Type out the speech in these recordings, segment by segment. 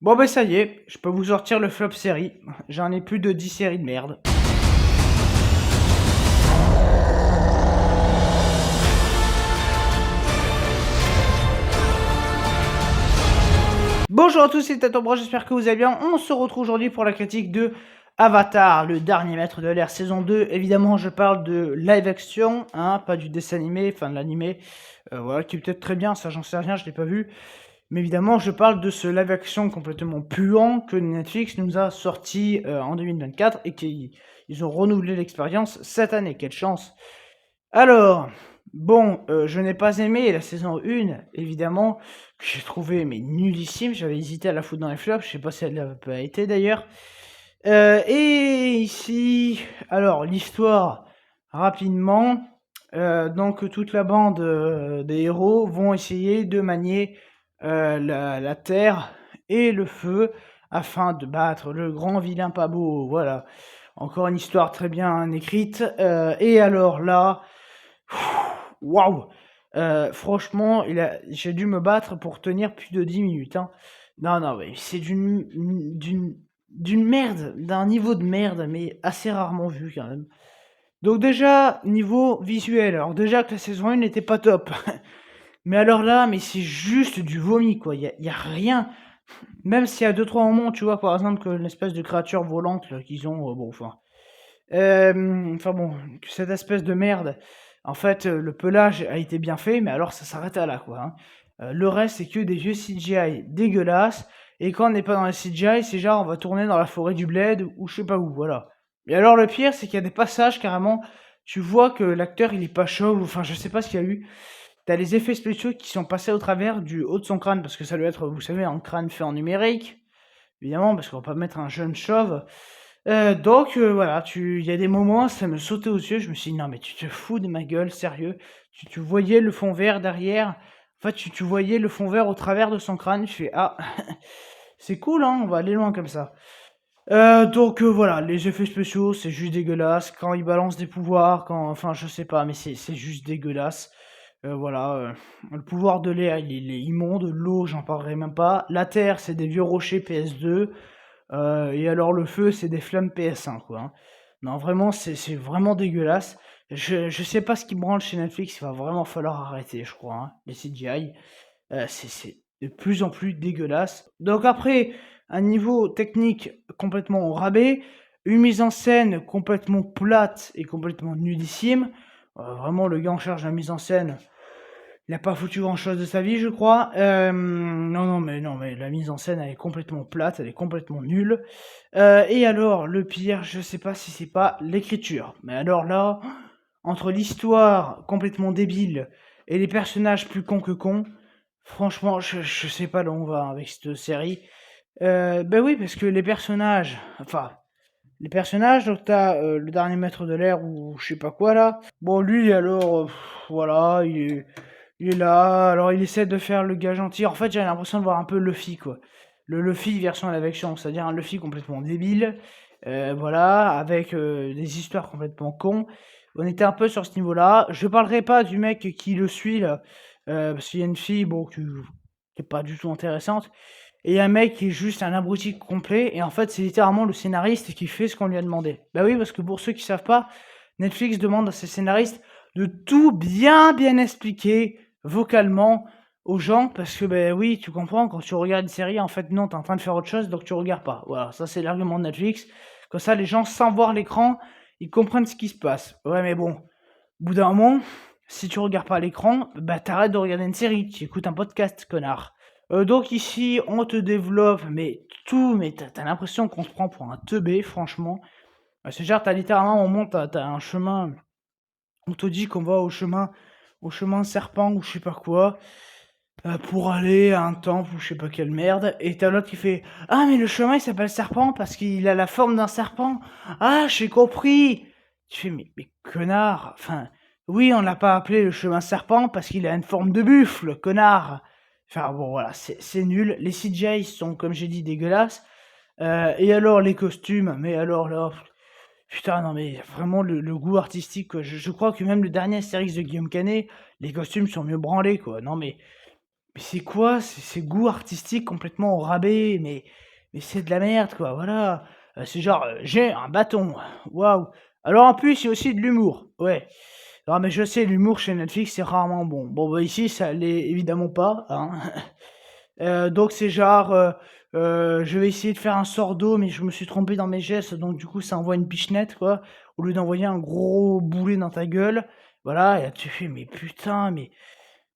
Bon ben ça y est, je peux vous sortir le flop série. J'en ai plus de 10 séries de merde. Bonjour à tous, c'est Tatombra, j'espère que vous allez bien. On se retrouve aujourd'hui pour la critique de Avatar, le dernier maître de l'air, saison 2. Évidemment, je parle de live action, hein, pas du dessin animé, enfin de l'animé, voilà, qui est peut-être très bien, ça j'en sais rien, je l'ai pas vu. Mais évidemment, je parle de ce live action complètement puant que Netflix nous a sorti en 2024 et qu'ils ont renouvelé l'expérience cette année. Quelle chance! Alors, bon, je n'ai pas aimé la saison 1, évidemment, que j'ai trouvé mais nullissime. J'avais hésité à la foutre dans les flops, je sais pas si elle l'a pas été d'ailleurs. Et ici, alors l'histoire, rapidement, donc toute la bande des héros vont essayer de manier la terre et le feu afin de battre le grand vilain pas beau. Voilà, encore une histoire très bien écrite. Et alors là, waouh! Franchement, j'ai dû me battre pour tenir plus de 10 minutes, hein. Non, non, mais c'est d'une merde, d'un niveau de merde, mais assez rarement vu quand même. Donc déjà, niveau visuel, alors déjà que la saison 1 n'était pas top. Mais alors là, mais c'est juste du vomi, quoi. Y a rien. Même s'il y a 2-3 moments, tu vois, par exemple, que l'espèce de créature volante là, qu'ils ont, bon, enfin bon, que cette espèce de merde, en fait, le pelage a été bien fait, mais alors ça s'arrête à là, quoi, hein. Le reste, c'est que des vieux CGI dégueulasses, et quand on n'est pas dans les CGI, c'est genre on va tourner dans la forêt du bled ou je sais pas où, voilà. Et alors le pire, c'est qu'il y a des passages carrément, tu vois que l'acteur il est pas chauve, enfin je sais pas ce qu'il y a eu. T'as les effets spéciaux qui sont passés au travers du haut de son crâne, parce que ça doit être, vous savez, un crâne fait en numérique, évidemment, parce qu'on va pas mettre un jeune chauve. Donc voilà, il y a des moments, ça me sautait aux yeux, je me suis dit: «Non mais tu te fous de ma gueule, sérieux?» Tu voyais le fond vert derrière, en fait, tu voyais le fond vert au travers de son crâne, je fais: «Ah, c'est cool, hein, on va aller loin comme ça». Donc voilà, les effets spéciaux, c'est juste dégueulasse. Quand il balance des pouvoirs, enfin je sais pas, mais c'est juste dégueulasse. Voilà, le pouvoir de l'air, il est immonde, l'eau, j'en parlerai même pas. La terre, c'est des vieux rochers PS2. Et alors le feu, c'est des flammes PS1, quoi, hein. Non, vraiment, c'est vraiment dégueulasse. Je sais pas ce qui branle chez Netflix, il va vraiment falloir arrêter, je crois, hein, les CGI. C'est de plus en plus dégueulasse. Donc après, un niveau technique complètement au rabais, une mise en scène complètement plate et complètement nullissime. Vraiment, le gars en charge de la mise en scène, il a pas foutu grand-chose de sa vie, je crois. Non, mais la mise en scène, elle est complètement plate, elle est complètement nulle. Et alors, le pire, je sais pas si c'est pas l'écriture. Mais alors là, entre l'histoire complètement débile et les personnages plus cons que cons, franchement, je sais pas là où on va avec cette série. Ben oui, parce que les personnages, donc t'as le dernier maître de l'air ou je sais pas quoi là. Bon, lui, alors, voilà, il est là, alors il essaie de faire le gars gentil. En fait, j'ai l'impression de voir un peu Luffy, quoi. Le Luffy version live action, c'est-à-dire un Luffy complètement débile, voilà, avec des histoires complètement cons. On était un peu sur ce niveau-là. Je parlerai pas du mec qui le suit, là, parce qu'il y a une fille, bon, qui est pas du tout intéressante, et il y a un mec qui est juste un abruti complet, et en fait, c'est littéralement le scénariste qui fait ce qu'on lui a demandé. Bah oui, parce que pour ceux qui savent pas, Netflix demande à ses scénaristes de tout bien expliquer vocalement aux gens, parce que ben oui, tu comprends, quand tu regardes une série, en fait non, t'es en train de faire autre chose, donc tu regardes pas. Voilà, ça c'est l'argument de Netflix. Comme ça, les gens, sans voir l'écran, ils comprennent ce qui se passe. Ouais, mais bon, au bout d'un moment, si tu regardes pas l'écran, bah t'arrêtes de regarder une série, tu écoutes un podcast, connard. Donc ici, on te développe, mais tout, mais t'as l'impression qu'on se prend pour un teubé, franchement. C'est genre, t'as littéralement, on monte, t'as un chemin, on te dit qu'on va au chemin serpent ou je sais pas quoi, pour aller à un temple ou je sais pas quelle merde, et t'as l'autre qui fait: «Ah mais le chemin il s'appelle serpent parce qu'il a la forme d'un serpent. Ah j'ai compris!» Tu fais: «Mais connard, enfin, oui on l'a pas appelé le chemin serpent parce qu'il a une forme de buffle, connard!» Enfin bon voilà, c'est nul. Les CGI sont, comme j'ai dit, dégueulasses. Et alors les costumes, mais alors là, putain, non mais vraiment le goût artistique, quoi. Je crois que même le dernier Astérix de Guillaume Canet, les costumes sont mieux branlés, quoi. Non mais Mais c'est quoi ces goûts artistiques complètement au rabais? Mais c'est de la merde, quoi, voilà. C'est genre, «J'ai un bâton». Waouh! Alors en plus, il y a aussi de l'humour. Ouais. Non, mais je sais, l'humour chez Netflix, c'est rarement bon. Bon, bah, ici, ça l'est évidemment pas, hein. Donc c'est genre, je vais essayer de faire un sort d'eau, mais je me suis trompé dans mes gestes, donc du coup, ça envoie une pichenette, quoi, au lieu d'envoyer un gros boulet dans ta gueule. Voilà, et là, tu fais: «Mais putain, mais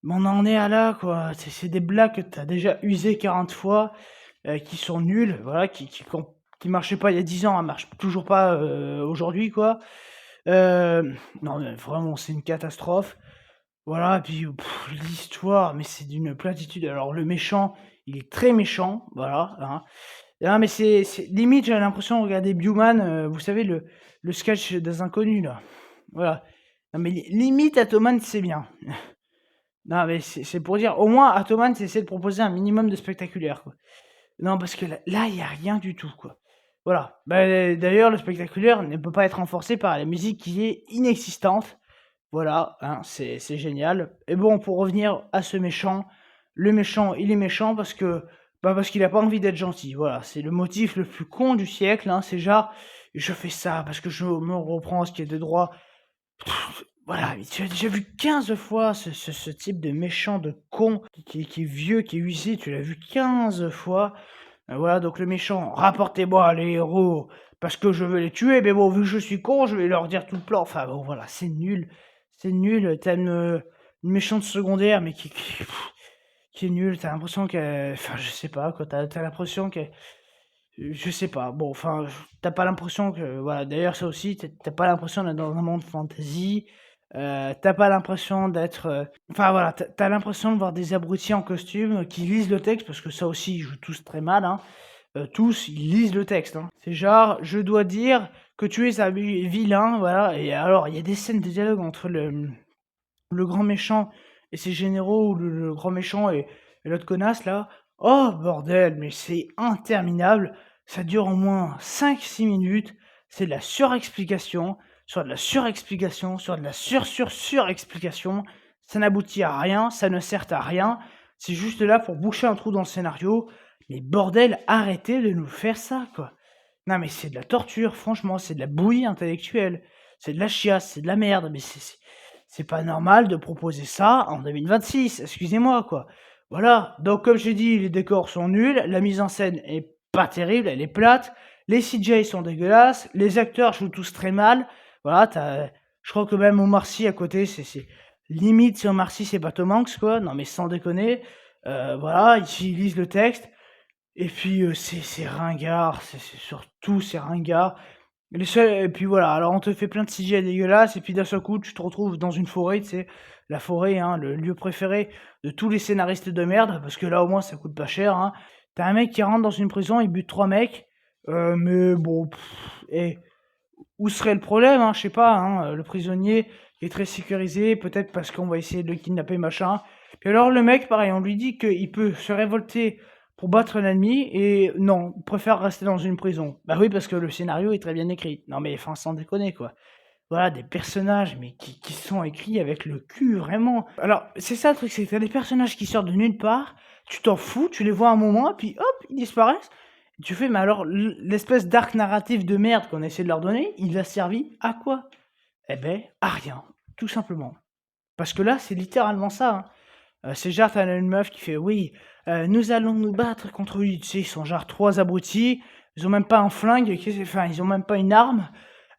on en est à là, quoi». C'est des blagues que tu as déjà usées 40 fois, qui sont nulles, voilà, qui marchaient pas il y a 10 ans, elles marchent toujours pas, aujourd'hui, quoi. Non, mais vraiment, c'est une catastrophe. Voilà, et puis l'histoire, mais c'est d'une platitude. Alors le méchant, il est très méchant, voilà, hein. Non, mais c'est limite, j'ai l'impression de regarder Bioman, vous savez le sketch des Inconnus là, voilà. Non, mais limite Atoman, c'est bien. Non, mais c'est pour dire, au moins Atoman, c'est essaie de proposer un minimum de spectaculaire, quoi. Non, parce que là, il y a rien du tout, quoi. Voilà. Bah, d'ailleurs, le spectaculaire ne peut pas être renforcé par la musique qui est inexistante. Voilà, hein, c'est génial. Et bon, pour revenir à ce méchant, le méchant, il est méchant parce que bah, parce qu'il a pas envie d'être gentil. Voilà, c'est le motif le plus con du siècle, hein. C'est genre: «Je fais ça parce que je me reprends ce qui est de droit». Voilà, mais tu as déjà vu 15 fois ce type de méchant, de con, qui est vieux, qui est usé, tu l'as vu 15 fois. Voilà, donc le méchant: «Rapportez-moi les héros parce que je veux les tuer, mais bon, vu que je suis con, je vais leur dire tout le plan». Enfin bon, voilà, c'est nul. C'est nul, tu une méchante secondaire, mais qui est nulle. Tu l'impression qu'elle enfin, je sais pas quoi, tu l'impression qu'elle je sais pas. Bon, enfin, tu pas l'impression que voilà, d'ailleurs ça aussi, tu pas l'impression d'être dans un monde fantasy, tu pas l'impression d'être, enfin voilà, tu l'impression de voir des abrutis en costume qui lisent le texte parce que ça aussi, ils jouent tous très mal, hein. Tous, ils lisent le texte, hein. C'est genre: «Je dois dire que tu es un vilain», voilà, et alors il y a des scènes de dialogue entre le grand méchant et ses généraux, ou le grand méchant et l'autre connasse là. Oh bordel, mais c'est interminable. Ça dure au moins 5 6 minutes. C'est de la surexplication, sur de la surexplication, sur de la surexplication. Ça n'aboutit à rien, ça ne sert à rien. C'est juste là pour boucher un trou dans le scénario. Mais bordel, arrêtez de nous faire ça, quoi. Non mais c'est de la torture, franchement, c'est de la bouillie intellectuelle. C'est de la chiasse, c'est de la merde, mais c'est pas normal de proposer ça en 2026, excusez-moi, quoi. Voilà, donc comme j'ai dit, les décors sont nuls, la mise en scène est pas terrible, elle est plate, les CGI sont dégueulasses, les acteurs jouent tous très mal. Voilà, je crois que même Omar Sy à côté, c'est limite si Omar Sy c'est pas Tom Hanks, quoi. Non mais sans déconner. Voilà, ils lisent le texte et puis, c'est ringard, c'est surtout c'est ringard. Les seuls et puis voilà, alors on te fait plein de CGI dégueulasses et puis d'un seul coup, tu te retrouves dans une forêt, tu sais? La forêt, hein, le lieu préféré de tous les scénaristes de merde, parce que là, au moins, ça coûte pas cher, hein. Tu un mec qui rentre dans une prison, il bute 3 mecs, mais bon, et où serait le problème, hein? Je sais pas, hein, le prisonnier est très sécurisé, peut-être parce qu'on va essayer de le kidnapper, machin. Puis alors le mec, pareil, on lui dit qu'il peut se révolter pour battre l'ennemi et non, il préfère rester dans une prison. Bah oui, parce que le scénario est très bien écrit. Non mais enfin, sans déconner, quoi. Voilà, des personnages, mais qui sont écrits avec le cul, vraiment. Alors, c'est ça le truc, c'est que tu des personnages qui sortent de nulle part, tu t'en fous, tu les vois un moment, puis hop, ils disparaissent. Tu fais: «Mais alors l'espèce d'arc narratif de merde qu'on a essayé de leur donner, il a servi à quoi?» Eh ben, à rien, tout simplement. Parce que là, c'est littéralement ça, hein. C'est genre, tu une meuf qui fait: «Oui, nous allons nous battre contre lui». Tu sais, ils sont genre 3 abrutis, ils ont même pas un flingue, enfin, ils ont même pas une arme.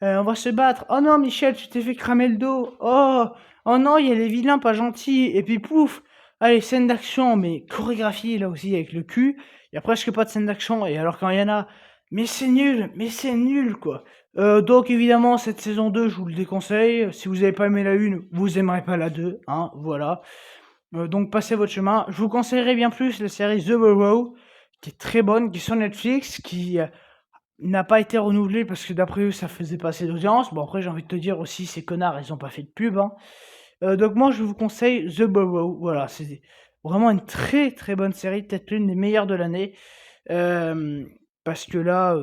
On va se battre. «Oh non, Michel, tu t'es fait cramer le dos. Oh! Oh non, il y a les vilains pas gentils» et puis pouf! Allez, scène d'action, mais chorégraphiée là aussi avec le cul. Il y a presque pas de scène d'action et alors quand il y en a, mais c'est nul, quoi. Donc évidemment, cette saison 2, je vous le déconseille. Si vous avez pas aimé la 1, vous aimerez pas la 2, hein, voilà. Donc passez votre chemin. Je vous conseillerais bien plus la série The Burrow, qui est très bonne, qui est sur Netflix, qui, n'a pas été renouvelée parce que d'après eux, ça faisait pas assez d'audience. Bon après, j'ai envie de te dire aussi, ces connards, ils ont pas fait de pub, hein. Donc moi, je vous conseille The Burrow. Voilà, c'est vraiment une très, très bonne série, peut-être l'une des meilleures de l'année. Parce que là,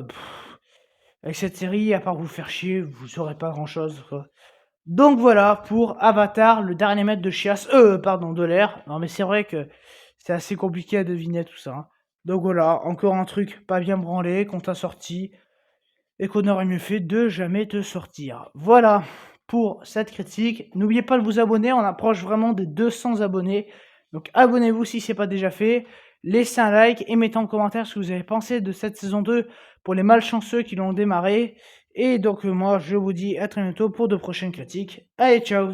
avec cette série, à part vous faire chier, vous aurez pas grand-chose, quoi. Donc voilà pour Avatar, le dernier maître de chiasse, pardon, de l'air. Non mais c'est vrai que c'est assez compliqué à deviner tout ça, hein. Donc voilà, encore un truc pas bien branlé qu'on t'a sorti et qu'on aurait mieux fait de jamais te sortir. Voilà pour cette critique. N'oubliez pas de vous abonner, on approche vraiment des 200 abonnés. Donc abonnez-vous si ce n'est pas déjà fait. Laissez un like et mettez en commentaire ce que vous avez pensé de cette saison 2 pour les malchanceux qui l'ont démarré. Et donc moi je vous dis à très bientôt pour de prochaines critiques. Allez, ciao!